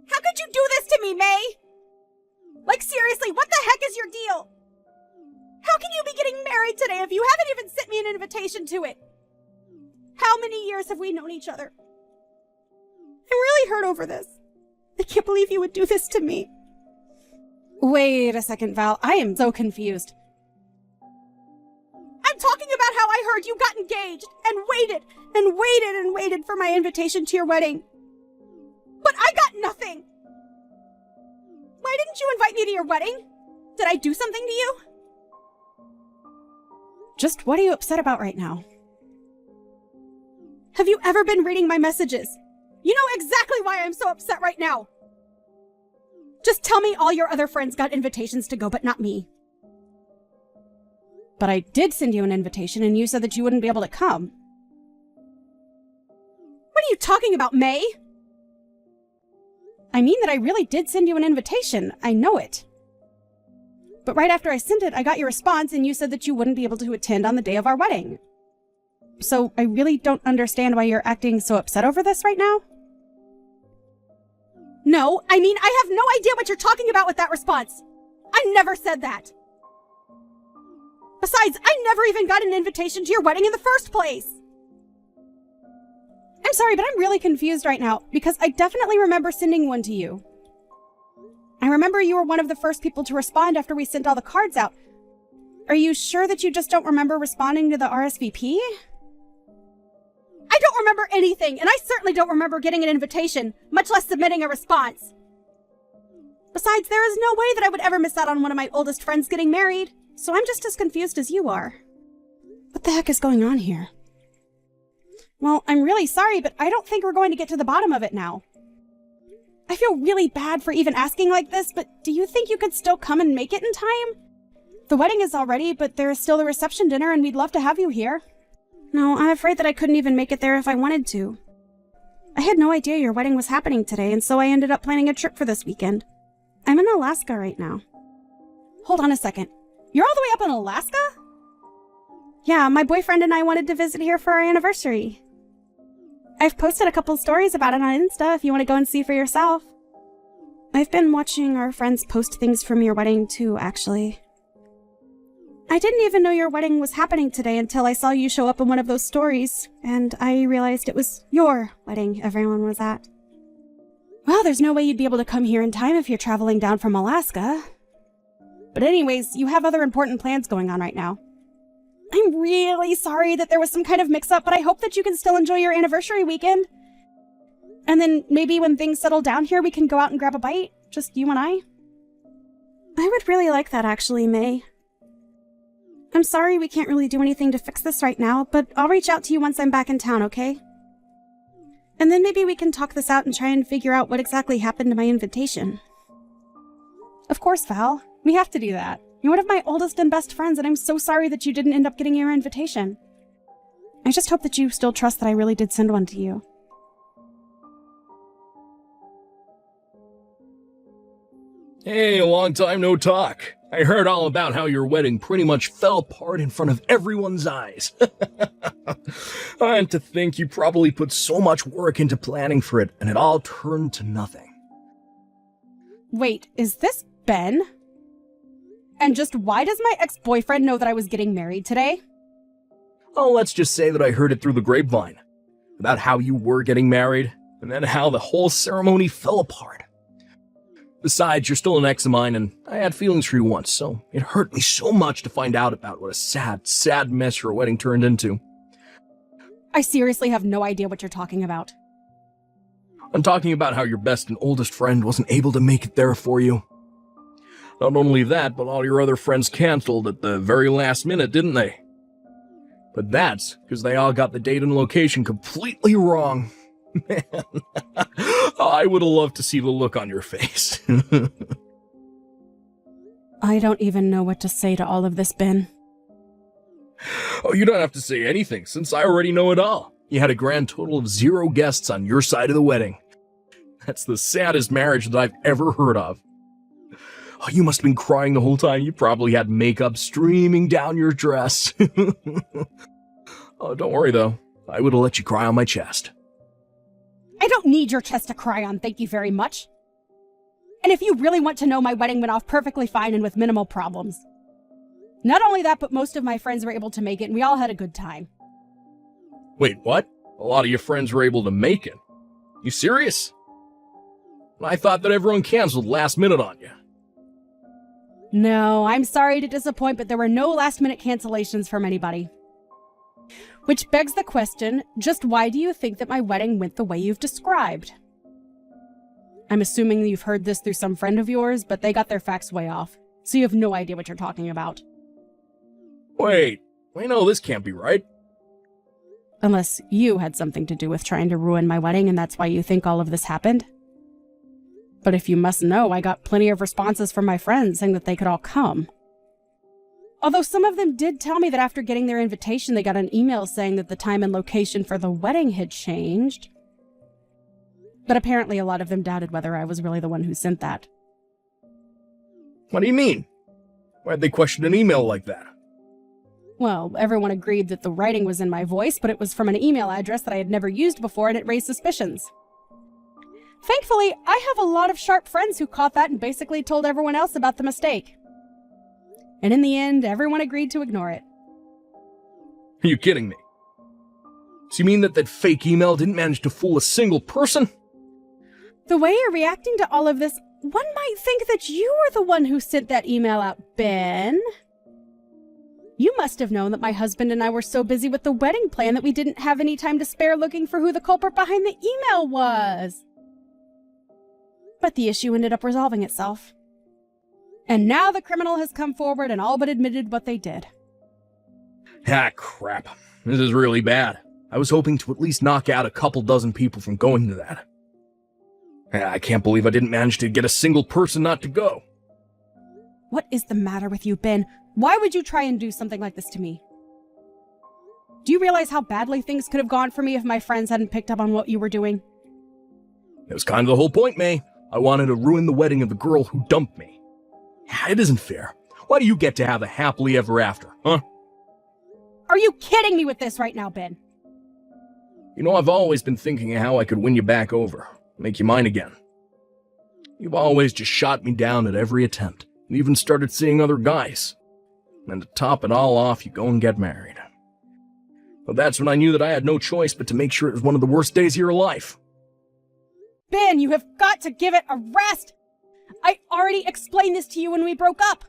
How could you do this to me, May? Like, seriously, what the heck is your deal? How can you be getting married today if you haven't even sent me an invitation to it? How many years have we known each other? I'm really hurt over this. I can't believe you would do this to me. Wait a second, Val. I am so confused. I'm talking about how I heard you got engaged and waited and waited and waited for my invitation to your wedding. But I got nothing. Why didn't you invite me to your wedding? Did I do something to you? Just what are you upset about right now? Have you ever been reading my messages? You know exactly why I'm so upset right now. Just tell me all your other friends got invitations to go, but not me. But I did send you an invitation and you said that you wouldn't be able to come. What are you talking about, May? I mean that I really did send you an invitation. I know it. But right after I sent it, I got your response and you said that you wouldn't be able to attend on the day of our wedding. So I really don't understand why you're acting so upset over this right now. No, I mean, I have no idea what you're talking about with that response. I never said that. Besides, I never even got an invitation to your wedding in the first place. I'm sorry, but I'm really confused right now, because I definitely remember sending one to you. I remember you were one of the first people to respond after we sent all the cards out. Are you sure that you just don't remember responding to the RSVP? I don't remember anything, and I certainly don't remember getting an invitation, much less submitting a response. Besides, there is no way that I would ever miss out on one of my oldest friends getting married, so I'm just as confused as you are. What the heck is going on here? Well, I'm really sorry, but I don't think we're going to get to the bottom of it now. I feel really bad for even asking like this, but do you think you could still come and make it in time? The wedding is all ready, but there is still the reception dinner, and we'd love to have you here. No, I'm afraid that I couldn't even make it there if I wanted to. I had no idea your wedding was happening today, and so I ended up planning a trip for this weekend. I'm in Alaska right now. Hold on a second. You're all the way up in Alaska? Yeah, my boyfriend and I wanted to visit here for our anniversary. I've posted a couple stories about it on Insta if you want to go and see for yourself. I've been watching our friends post things from your wedding too, actually. I didn't even know your wedding was happening today until I saw you show up in one of those stories, and I realized it was your wedding everyone was at. Well, there's no way you'd be able to come here in time if you're traveling down from Alaska. But anyways, you have other important plans going on right now. I'm really sorry that there was some kind of mix-up, but I hope that you can still enjoy your anniversary weekend. And then maybe when things settle down here, we can go out and grab a bite, just you and I. I would really like that, actually, May. I'm sorry we can't really do anything to fix this right now, but I'll reach out to you once I'm back in town, okay? And then maybe we can talk this out and try and figure out what exactly happened to my invitation. Of course, Val. We have to do that. You're one of my oldest and best friends, and I'm so sorry that you didn't end up getting your invitation. I just hope that you still trust that I really did send one to you. Hey, long time no talk. I heard all about how your wedding pretty much fell apart in front of everyone's eyes. And to think you probably put so much work into planning for it, and it all turned to nothing. Wait, is this Ben? And just why does my ex-boyfriend know that I was getting married today? Oh, let's just say that I heard it through the grapevine. About how you were getting married, and then how the whole ceremony fell apart. Besides, you're still an ex of mine, and I had feelings for you once, so it hurt me so much to find out about what a sad, sad mess your wedding turned into. I seriously have no idea what you're talking about. I'm talking about how your best and oldest friend wasn't able to make it there for you. Not only that, but all your other friends canceled at the very last minute, didn't they? But that's because they all got the date and location completely wrong. Man, I would have loved to see the look on your face. I don't even know what to say to all of this, Ben. Oh, you don't have to say anything, since I already know it all. You had a grand total of 0 guests on your side of the wedding. That's the saddest marriage that I've ever heard of. Oh, you must have been crying the whole time. You probably had makeup streaming down your dress. Oh, don't worry, though. I would have let you cry on my chest. I don't need your chest to cry on, thank you very much. And if you really want to know, my wedding went off perfectly fine and with minimal problems. Not only that, but most of my friends were able to make it, and we all had a good time. Wait, what? A lot of your friends were able to make it. You serious? I thought that everyone canceled last minute on you. No, I'm sorry to disappoint, but there were no last-minute cancellations from anybody. Which begs the question, just why do you think that my wedding went the way you've described? I'm assuming you've heard this through some friend of yours, but they got their facts way off, so you have no idea what you're talking about. Wait, I know this can't be right. Unless you had something to do with trying to ruin my wedding and that's why you think all of this happened. But if you must know, I got plenty of responses from my friends saying that they could all come. Although some of them did tell me that after getting their invitation, they got an email saying that the time and location for the wedding had changed. But apparently a lot of them doubted whether I was really the one who sent that. What do you mean? Why'd they question an email like that? Well, everyone agreed that the writing was in my voice, but it was from an email address that I had never used before, and it raised suspicions. Thankfully, I have a lot of sharp friends who caught that and basically told everyone else about the mistake. And in the end, everyone agreed to ignore it. Are you kidding me? So you mean that fake email didn't manage to fool a single person? The way you're reacting to all of this, one might think that you were the one who sent that email out, Ben. You must have known that my husband and I were so busy with the wedding plan that we didn't have any time to spare looking for who the culprit behind the email was. But the issue ended up resolving itself. And now the criminal has come forward and all but admitted what they did. Ah, crap. This is really bad. I was hoping to at least knock out a couple dozen people from going to that. I can't believe I didn't manage to get a single person not to go. What is the matter with you, Ben? Why would you try and do something like this to me? Do you realize how badly things could have gone for me if my friends hadn't picked up on what you were doing? It was kind of the whole point, May. I wanted to ruin the wedding of the girl who dumped me. It isn't fair. Why do you get to have a happily ever after, huh? Are you kidding me with this right now, Ben? You know, I've always been thinking of how I could win you back over, make you mine again. You've always just shot me down at every attempt, and even started seeing other guys. And to top it all off, you go and get married. Well, that's when I knew that I had no choice but to make sure it was one of the worst days of your life. Ben, you have got to give it a rest! I already explained this to you when we broke up.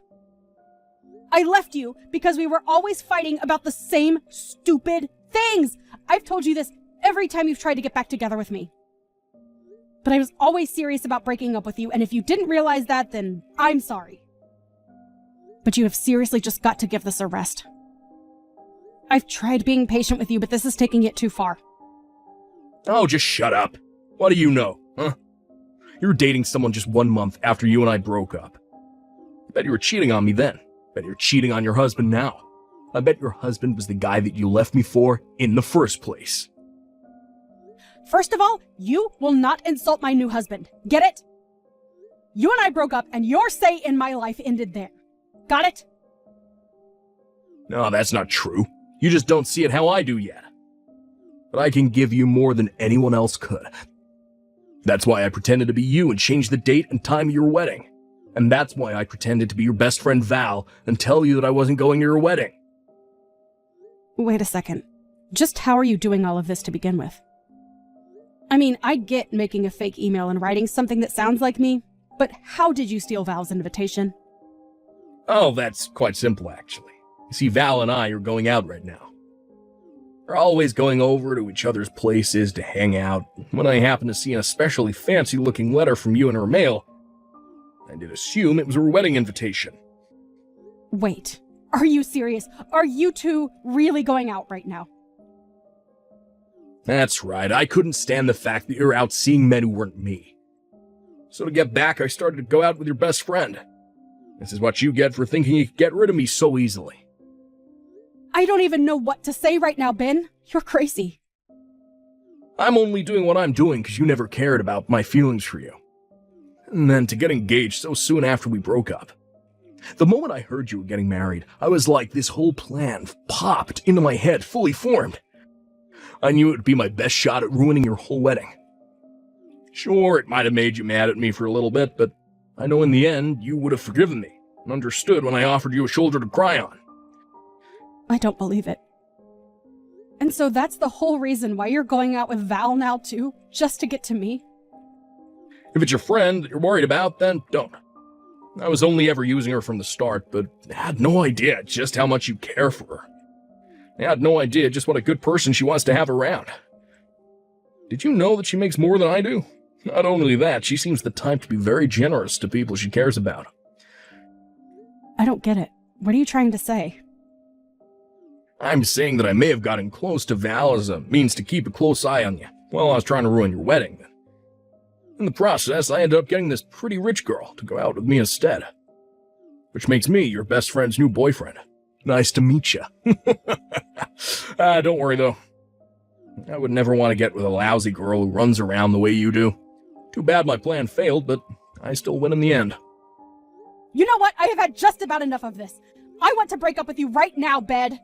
I left you because we were always fighting about the same stupid things. I've told you this every time you've tried to get back together with me. But I was always serious about breaking up with you, and if you didn't realize that, then I'm sorry. But you have seriously just got to give this a rest. I've tried being patient with you, but this is taking it too far. Oh, just shut up. What do you know, huh? You were dating someone just 1 month after you and I broke up. I bet you were cheating on me then. I bet you're cheating on your husband now. I bet your husband was the guy that you left me for in the first place. First of all, you will not insult my new husband. Get it? You and I broke up, and your say in my life ended there. Got it? No, that's not true. You just don't see it how I do yet. But I can give you more than anyone else could. That's why I pretended to be you and changed the date and time of your wedding. And that's why I pretended to be your best friend Val and tell you that I wasn't going to your wedding. Wait a second. Just how are you doing all of this to begin with? I mean, I get making a fake email and writing something that sounds like me, but how did you steal Val's invitation? Oh, that's quite simple, actually. You see, Val and I are going out right now. We're always going over to each other's places to hang out. When I happened to see an especially fancy-looking letter from you in her mail, I did assume it was her wedding invitation. Wait, are you serious? Are you two really going out right now? That's right, I couldn't stand the fact that you're out seeing men who weren't me. So to get back, I started to go out with your best friend. This is what you get for thinking you could get rid of me so easily. I don't even know what to say right now, Ben. You're crazy. I'm only doing what I'm doing because you never cared about my feelings for you. And then to get engaged so soon after we broke up. The moment I heard you were getting married, I was like this whole plan popped into my head, fully formed. I knew it would be my best shot at ruining your whole wedding. Sure, it might have made you mad at me for a little bit, but I know in the end you would have forgiven me and understood when I offered you a shoulder to cry on. I don't believe it. And so that's the whole reason why you're going out with Val now too? Just to get to me? If it's your friend that you're worried about, then don't. I was only ever using her from the start, but I had no idea just how much you care for her. I had no idea just what a good person she wants to have around. Did you know that she makes more than I do? Not only that, she seems the type to be very generous to people she cares about. I don't get it. What are you trying to say? I'm saying that I may have gotten close to Val as a means to keep a close eye on you while I was trying to ruin your wedding. In the process, I ended up getting this pretty rich girl to go out with me instead. Which makes me your best friend's new boyfriend. Nice to meet you. Don't worry, though. I would never want to get with a lousy girl who runs around the way you do. Too bad my plan failed, but I still win in the end. You know what? I have had just about enough of this. I want to break up with you right now, Bed.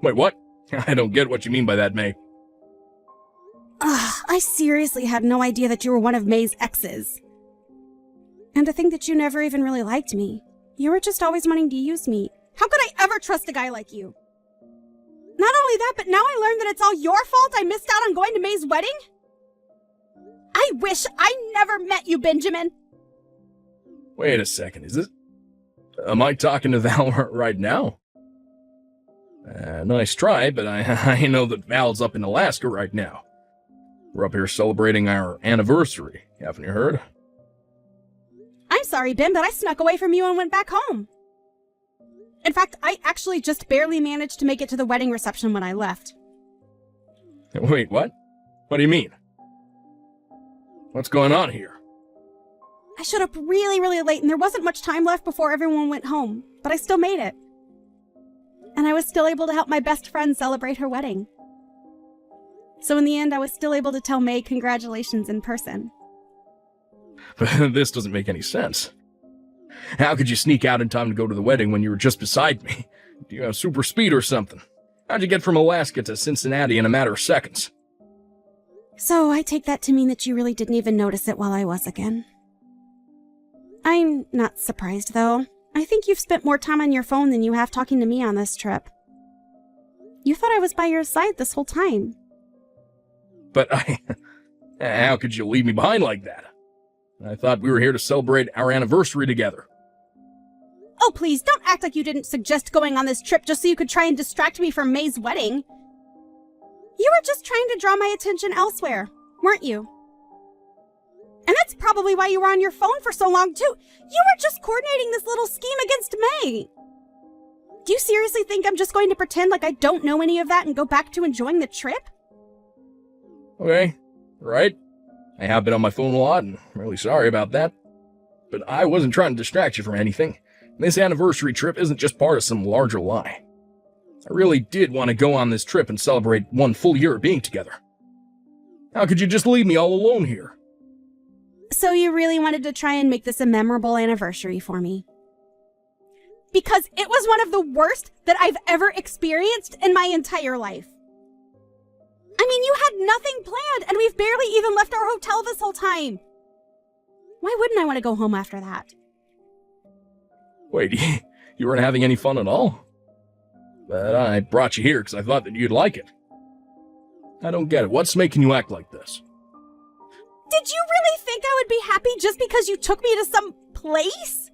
Wait, what? I don't get what you mean by that, May. I seriously had no idea that you were one of May's exes. And to think that you never even really liked me. You were just always wanting to use me. How could I ever trust a guy like you? Not only that, but now I learned that it's all your fault I missed out on going to May's wedding? I wish I never met you, Benjamin. Wait a second, is this... Am I talking to Val right now? Nice try, but I know that Val's up in Alaska right now. We're up here celebrating our anniversary, haven't you heard? I'm sorry, Ben, but I snuck away from you and went back home. In fact, I actually just barely managed to make it to the wedding reception when I left. Wait, what? What do you mean? What's going on here? I showed up really, really late, and there wasn't much time left before everyone went home, but I still made it. And I was still able to help my best friend celebrate her wedding. So in the end, I was still able to tell May congratulations in person. But this doesn't make any sense. How could you sneak out in time to go to the wedding when you were just beside me? Do you have super speed or something? How'd you get from Alaska to Cincinnati in a matter of seconds? So I take that to mean that you really didn't even notice it while I was again. I'm not surprised, though. I think you've spent more time on your phone than you have talking to me on this trip. You thought I was by your side this whole time. But how could you leave me behind like that? I thought we were here to celebrate our anniversary together. Oh, please, don't act like you didn't suggest going on this trip just so you could try and distract me from May's wedding. You were just trying to draw my attention elsewhere, weren't you? And that's probably why you were on your phone for so long, too. You were just coordinating this little scheme against May. Do you seriously think I'm just going to pretend like I don't know any of that and go back to enjoying the trip? Okay, right. I have been on my phone a lot, and I'm really sorry about that. But I wasn't trying to distract you from anything. This anniversary trip isn't just part of some larger lie. I really did want to go on this trip and celebrate 1 full year of being together. How could you just leave me all alone here? So you really wanted to try and make this a memorable anniversary for me? Because it was one of the worst that I've ever experienced in my entire life. I mean, you had nothing planned, and we've barely even left our hotel this whole time. Why wouldn't I want to go home after that? Wait, you weren't having any fun at all? But I brought you here because I thought that you'd like it. I don't get it. What's making you act like this? Did you really think I would be happy just because you took me to some place?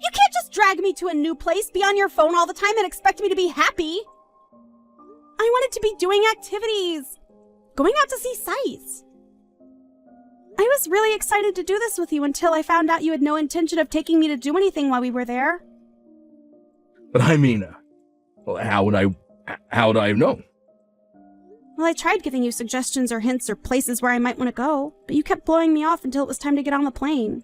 You can't just drag me to a new place, be on your phone all the time, and expect me to be happy. I wanted to be doing activities, going out to see sights. I was really excited to do this with you until I found out you had no intention of taking me to do anything while we were there. But I mean, well, how would I know? Well, I tried giving you suggestions or hints or places where I might want to go, but you kept blowing me off until it was time to get on the plane.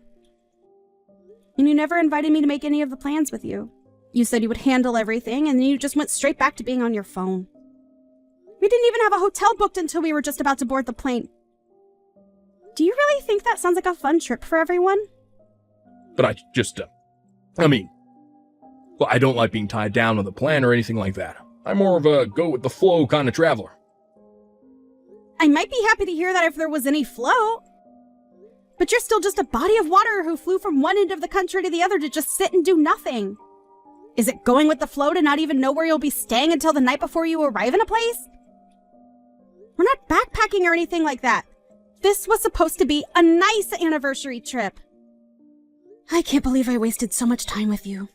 And you never invited me to make any of the plans with you. You said you would handle everything, and then you just went straight back to being on your phone. We didn't even have a hotel booked until we were just about to board the plane. Do you really think that sounds like a fun trip for everyone? But I just, well, I don't like being tied down with a plan or anything like that. I'm more of a go-with-the-flow kind of traveler. I might be happy to hear that if there was any flow. But you're still just a body of water who flew from one end of the country to the other to just sit and do nothing. Is it going with the flow to not even know where you'll be staying until the night before you arrive in a place? We're not backpacking or anything like that. This was supposed to be a nice anniversary trip. I can't believe I wasted so much time with you.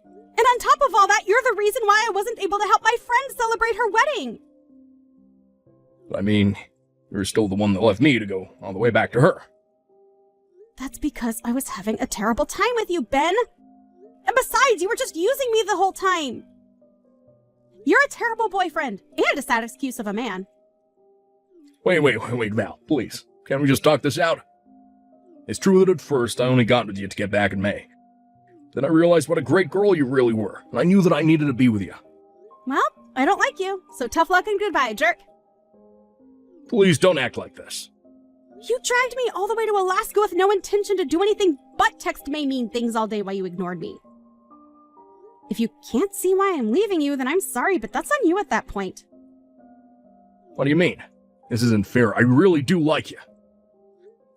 And on top of all that, you're the reason why I wasn't able to help my friend celebrate her wedding. I mean, you're still the one that left me to go all the way back to her. That's because I was having a terrible time with you, Ben. And besides, you were just using me the whole time. You're a terrible boyfriend and a sad excuse of a man. Wait, Val, please. Can't we just talk this out? It's true that at first I only got with you to get back in May. Then I realized what a great girl you really were, and I knew that I needed to be with you. Well, I don't like you, so tough luck and goodbye, jerk. Please don't act like this. You dragged me all the way to Alaska with no intention to do anything but text May mean things all day while you ignored me. If you can't see why I'm leaving you, then I'm sorry, but that's on you at that point. What do you mean? This isn't fair. I really do like you.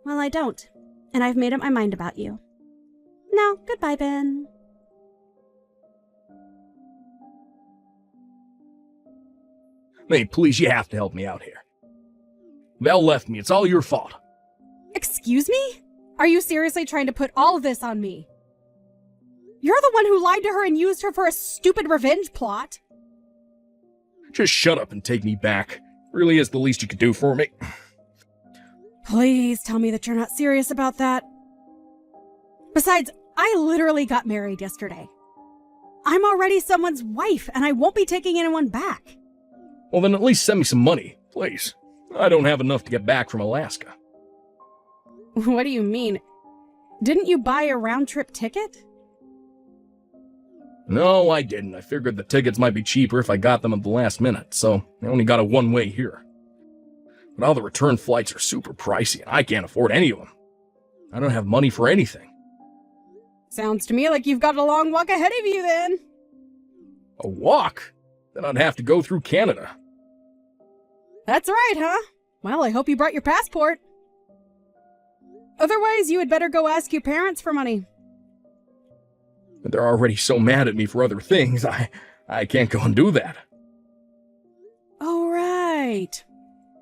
Well, I don't, and I've made up my mind about you. Now, goodbye, Ben. May, please, you have to help me out here. Val left me. It's all your fault. Excuse me? Are you seriously trying to put all of this on me? You're the one who lied to her and used her for a stupid revenge plot. Just shut up and take me back. Really is the least you could do for me. Please tell me that you're not serious about that. Besides, I literally got married yesterday. I'm already someone's wife, and I won't be taking anyone back. Well, then at least send me some money, please. I don't have enough to get back from Alaska. What do you mean? Didn't you buy a round-trip ticket? No, I didn't. I figured the tickets might be cheaper if I got them at the last minute, so I only got a one-way here. But all the return flights are super pricey, and I can't afford any of them. I don't have money for anything. Sounds to me like you've got a long walk ahead of you, then. A walk? Then I'd have to go through Canada. That's right, huh? Well, I hope you brought your passport. Otherwise, you had better go ask your parents for money. But they're already so mad at me for other things, I can't go and do that. Oh, right.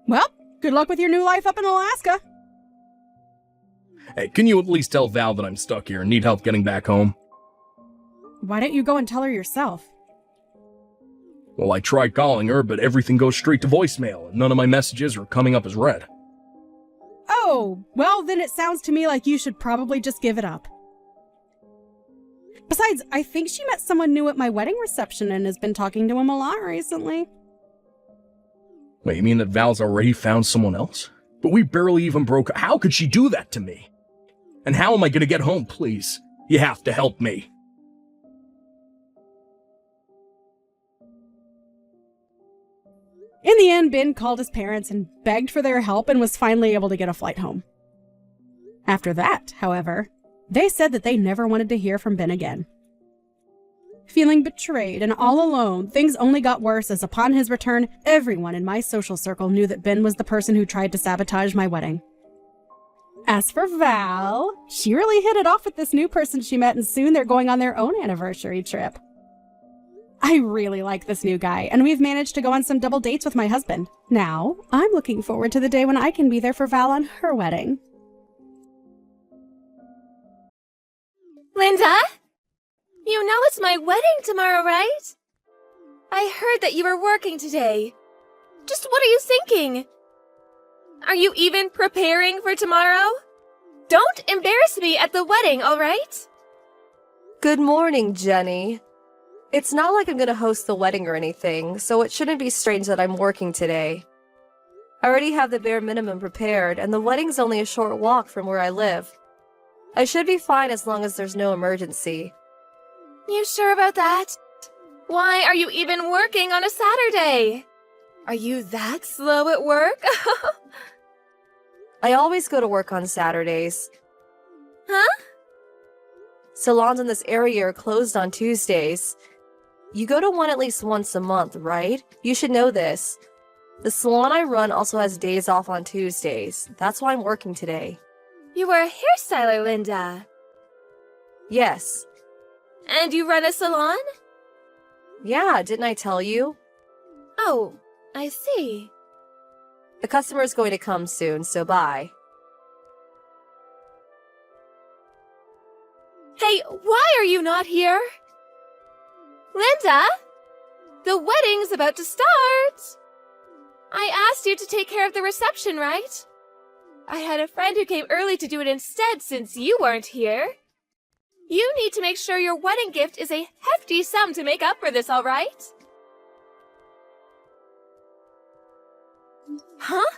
Well, good luck with your new life up in Alaska. Hey, can you at least tell Val that I'm stuck here and need help getting back home? Why don't you go and tell her yourself? Well, I tried calling her, but everything goes straight to voicemail, and none of my messages are coming up as read. Oh, well, then it sounds to me like you should probably just give it up. Besides, I think she met someone new at my wedding reception and has been talking to him a lot recently. Wait, you mean that Val's already found someone else? But we barely even broke. How could she do that to me? And how am I gonna get home, please? You have to help me. In the end, Ben called his parents and begged for their help and was finally able to get a flight home. After that, however, they said that they never wanted to hear from Ben again. Feeling betrayed and all alone, things only got worse as upon his return, everyone in my social circle knew that Ben was the person who tried to sabotage my wedding. As for Val, she really hit it off with this new person she met, and soon they're going on their own anniversary trip. I really like this new guy, and we've managed to go on some double dates with my husband. Now, I'm looking forward to the day when I can be there for Val on her wedding. Linda? You know it's my wedding tomorrow, right? I heard that you were working today. Just what are you thinking? Are you even preparing for tomorrow? Don't embarrass me at the wedding, all right? Good morning, Jenny. It's not like I'm gonna host the wedding or anything, so it shouldn't be strange that I'm working today. I already have the bare minimum prepared, and the wedding's only a short walk from where I live. I should be fine as long as there's no emergency. You sure about that? Why are you even working on a Saturday? Are you that slow at work? I always go to work on Saturdays. Huh? Salons in this area are closed on Tuesdays. You go to one at least once a month, right? You should know this. The salon I run also has days off on Tuesdays. That's why I'm working today. You are a hairstyler, Linda. Yes. And you run a salon? Yeah, didn't I tell you? Oh, I see. The customer's going to come soon, so bye. Hey, why are you not here? Linda? The wedding's about to start! I asked you to take care of the reception, right? I had a friend who came early to do it instead since you weren't here. You need to make sure your wedding gift is a hefty sum to make up for this, all right? Huh?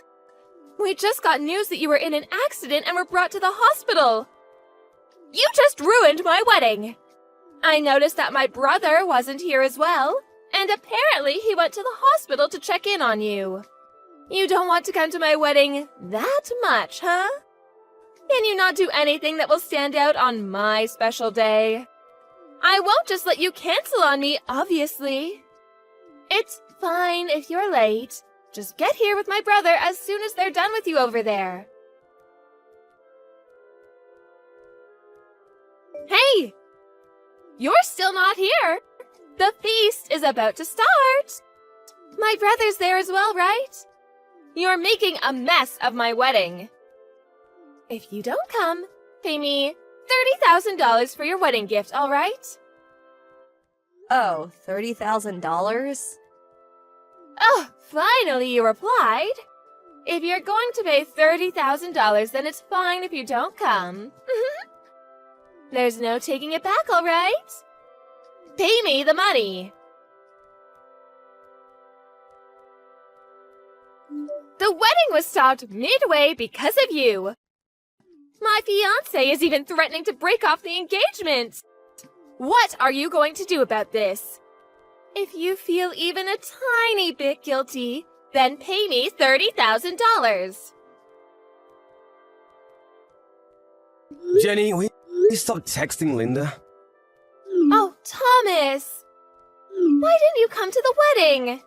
We just got news that you were in an accident and were brought to the hospital. You just ruined my wedding. I noticed that my brother wasn't here as well, and apparently he went to the hospital to check in on you. You don't want to come to my wedding that much, huh? Can you not do anything that will stand out on my special day? I won't just let you cancel on me, obviously. It's fine if you're late. Just get here with my brother as soon as they're done with you over there. Hey! You're still not here. The feast is about to start. My brother's there as well, right? You're making a mess of my wedding. If you don't come, pay me $30,000 for your wedding gift, all right? Oh, $30,000? Oh, finally you replied. If you're going to pay $30,000, then it's fine if you don't come. There's no taking it back, all right? Pay me the money. The wedding was stopped midway because of you. My fiancé is even threatening to break off the engagement. What are you going to do about this? If you feel even a tiny bit guilty, then pay me $30,000. Jenny, will you stop texting Linda? Oh, Thomas! Why didn't you come to the wedding?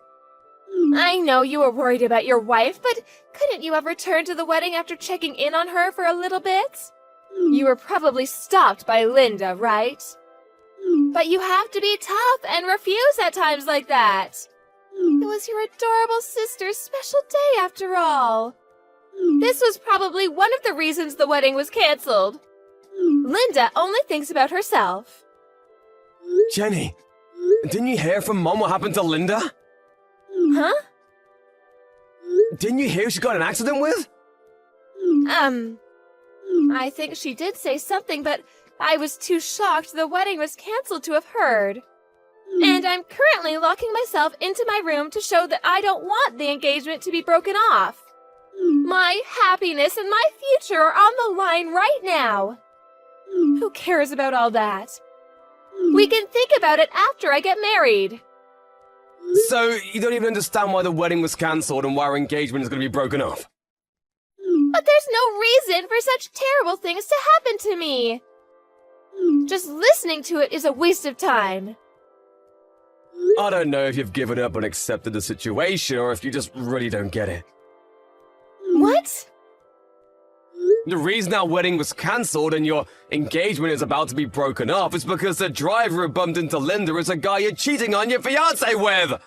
I know you were worried about your wife, but couldn't you have returned to the wedding after checking in on her for a little bit? You were probably stopped by Linda, right? But you have to be tough and refuse at times like that. It was your adorable sister's special day after all. This was probably one of the reasons the wedding was canceled. Linda only thinks about herself. Jenny, didn't you hear from Mom what happened to Linda? Huh? Didn't you hear she got in an accident with? I think she did say something, but I was too shocked the wedding was canceled to have heard. And I'm currently locking myself into my room to show that I don't want the engagement to be broken off. My happiness and my future are on the line right now. Who cares about all that? We can think about it after I get married. So, you don't even understand why the wedding was cancelled and why our engagement is going to be broken off? But there's no reason for such terrible things to happen to me. Just listening to it is a waste of time. I don't know if you've given up and accepted the situation or if you just really don't get it. What? The reason our wedding was cancelled and your engagement is about to be broken off is because the driver who bumped into Linda is a guy you're cheating on your fiancé with!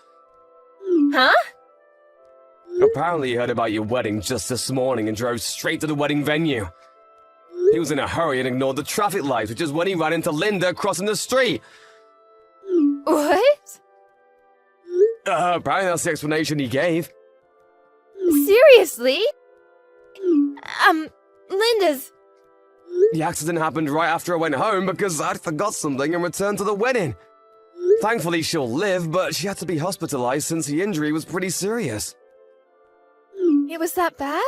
Huh? Apparently he heard about your wedding just this morning and drove straight to the wedding venue. He was in a hurry and ignored the traffic lights, which is when he ran into Linda crossing the street. What? Apparently that's the explanation he gave. Seriously? Linda's... The accident happened right after I went home because I'd forgot something and returned to the wedding. Thankfully she'll live, but she had to be hospitalized since the injury was pretty serious. It was that bad?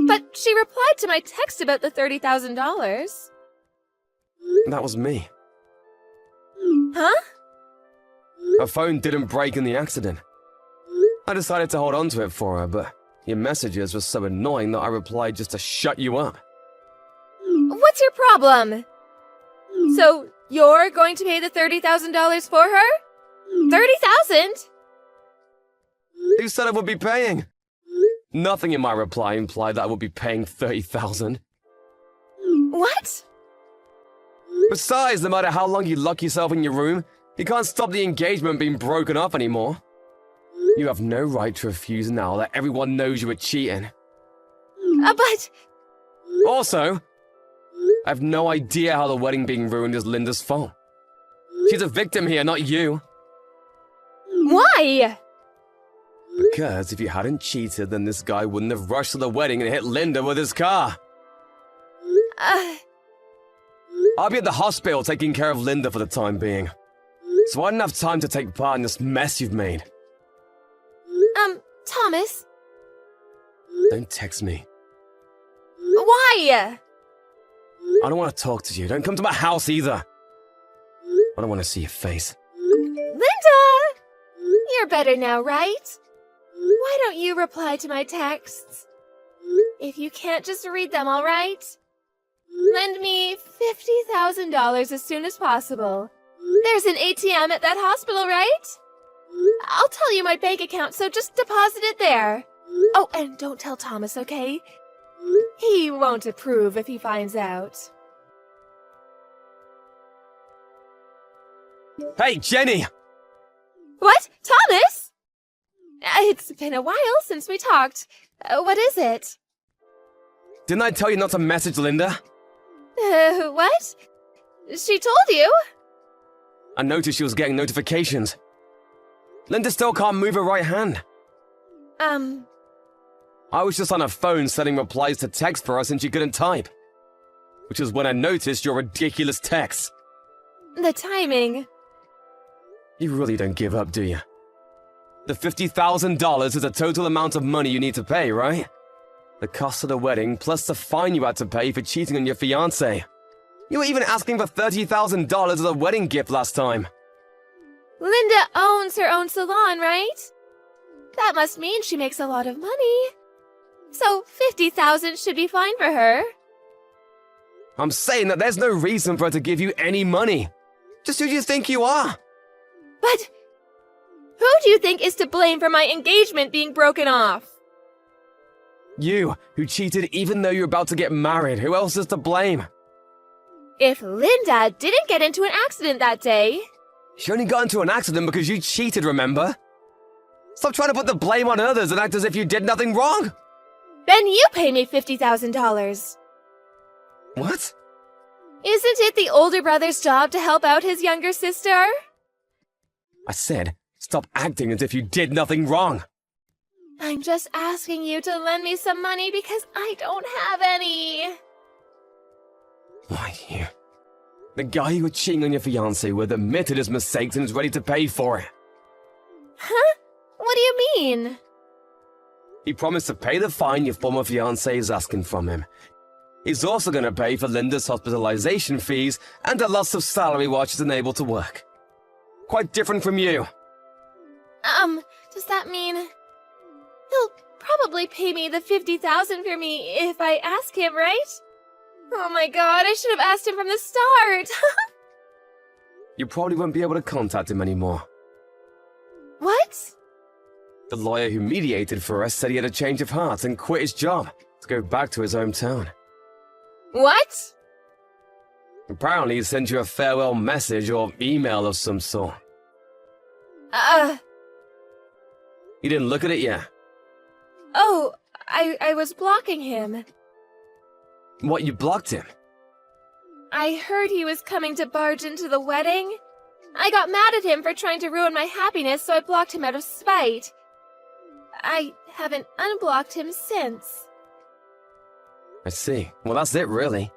But she replied to my text about the $30,000. That was me. Huh? Her phone didn't break in the accident. I decided to hold on to it for her, but your messages were so annoying that I replied just to shut you up. What's your problem? So, you're going to pay the $30,000 for her? $30,000? Who said I would be paying? Nothing in my reply implied that I would be paying $30,000. What? Besides, no matter how long you lock yourself in your room, you can't stop the engagement being broken up anymore. You have no right to refuse now that everyone knows you were cheating. But... Also, I have no idea how the wedding being ruined is Linda's fault. She's a victim here, not you. Why? Because if you hadn't cheated, then this guy wouldn't have rushed to the wedding and hit Linda with his car. I'll be at the hospital taking care of Linda for the time being. So I didn't have time to take part in this mess you've made. Thomas? Don't text me. Why? I don't want to talk to you. Don't come to my house either. I don't want to see your face. Linda! You're better now, right? Why don't you reply to my texts? If you can't just read them, all right? Lend me $50,000 as soon as possible. There's an ATM at that hospital, right? I'll tell you my bank account, so just deposit it there. Oh, and don't tell Thomas, okay? He won't approve if he finds out. Hey, Jenny! What? Thomas? It's been a while since we talked. What is it? Didn't I tell you not to message Linda? What? She told you? I noticed she was getting notifications. Linda still can't move her right hand. I was just on her phone sending replies to text for her since she couldn't type. Which is when I noticed your ridiculous texts. The timing. You really don't give up, do you? The $50,000 is the total amount of money you need to pay, right? The cost of the wedding, plus the fine you had to pay for cheating on your fiancé. You were even asking for $30,000 as a wedding gift last time. Linda owns her own salon, right? That must mean she makes a lot of money. So $50,000 should be fine for her. I'm saying that there's no reason for her to give you any money. Just who do you think you are? But who do you think is to blame for my engagement being broken off? You, who cheated even though you're about to get married. Who else is to blame? If Linda didn't get into an accident that day... She only got into an accident because you cheated, remember? Stop trying to put the blame on others and act as if you did nothing wrong. Then you pay me $50,000. What? Isn't it the older brother's job to help out his younger sister? I said, stop acting as if you did nothing wrong. I'm just asking you to lend me some money because I don't have any. Why, you? The guy who was cheating on your fiancé with admitted his mistakes and is ready to pay for it. Huh? What do you mean? He promised to pay the fine your former fiancé is asking from him. He's also going to pay for Linda's hospitalization fees and a loss of salary while she's unable to work. Quite different from you. Does that mean... He'll probably pay me the $50,000 for me if I ask him, right? Oh my god, I should have asked him from the start! You probably won't be able to contact him anymore. What? The lawyer who mediated for us said he had a change of heart and quit his job to go back to his hometown. What? Apparently he sent you a farewell message or email of some sort. You didn't look at it yet? Oh, I was blocking him. What, you blocked him? I heard he was coming to barge into the wedding. I got mad at him for trying to ruin my happiness, so I blocked him out of spite. I haven't unblocked him since. I see. Well, that's it, really.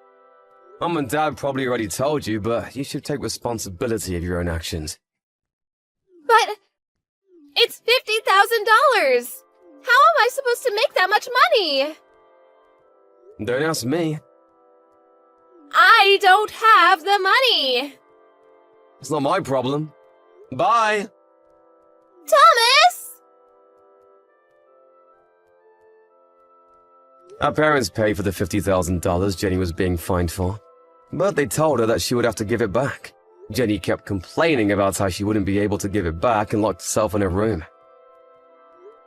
Mom and Dad probably already told you, but you should take responsibility of your own actions. But it's $50,000! How am I supposed to make that much money? Don't ask me. I don't have the money! It's not my problem. Bye! Thomas! Our parents paid for the $50,000 Jenny was being fined for, but they told her that she would have to give it back. Jenny kept complaining about how she wouldn't be able to give it back and locked herself in her room.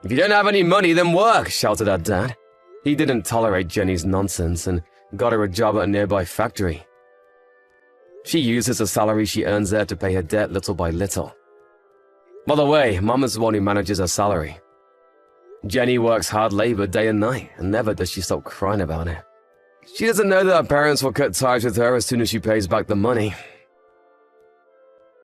If you don't have any money, then work, shouted her dad. He didn't tolerate Jenny's nonsense and got her a job at a nearby factory. She uses the salary she earns there to pay her debt little by little. By the way, Mom is the one who manages her salary. Jenny works hard labor day and night, and never does she stop crying about it. She doesn't know that her parents will cut ties with her as soon as she pays back the money,